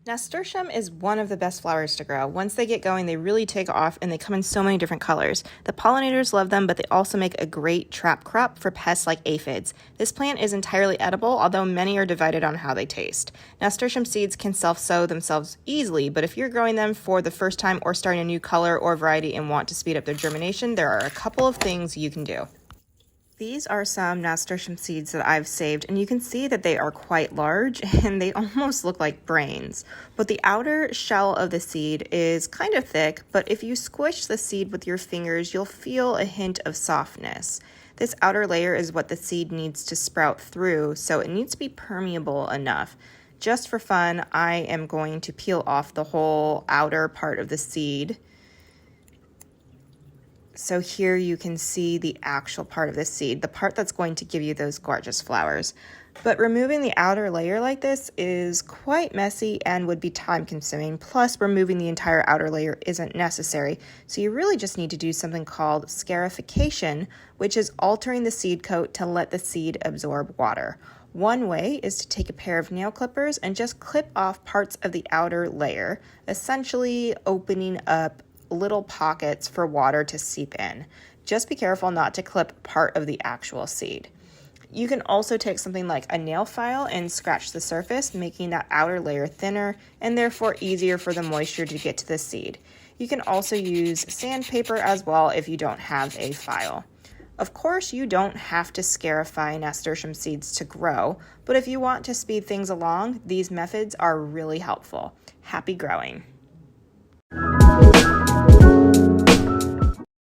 Nasturtium is one of the best flowers to grow. Once they get going, they really take off and they come in so many different colors. The pollinators love them, but they also make a great trap crop for pests like aphids. This plant is entirely edible, although many are divided on how they taste. Nasturtium seeds can self-sow themselves easily, but if you're growing them for the first time or starting a new color or variety and want to speed up their germination, there are a couple of things you can do. These are some nasturtium seeds that I've saved, and you can see that they are quite large and they almost look like brains. But the outer shell of the seed is kind of thick, but if you squish the seed with your fingers, you'll feel a hint of softness. This outer layer is what the seed needs to sprout through, so it needs to be permeable enough. Just for fun, I am going to peel off the whole outer part of the seed. So here you can see the actual part of the seed, the part that's going to give you those gorgeous flowers. But removing the outer layer like this is quite messy and would be time consuming. Plus, removing the entire outer layer isn't necessary. So you really just need to do something called scarification, which is altering the seed coat to let the seed absorb water. One way is to take a pair of nail clippers and just clip off parts of the outer layer, essentially opening up little pockets for water to seep in. Just be careful not to clip part of the actual seed. You can also take something like a nail file and scratch the surface, making that outer layer thinner and therefore easier for the moisture to get to the seed. You can also use sandpaper as well if you don't have a file. Of course, you don't have to scarify nasturtium seeds to grow, but if you want to speed things along, these methods are really helpful. Happy growing!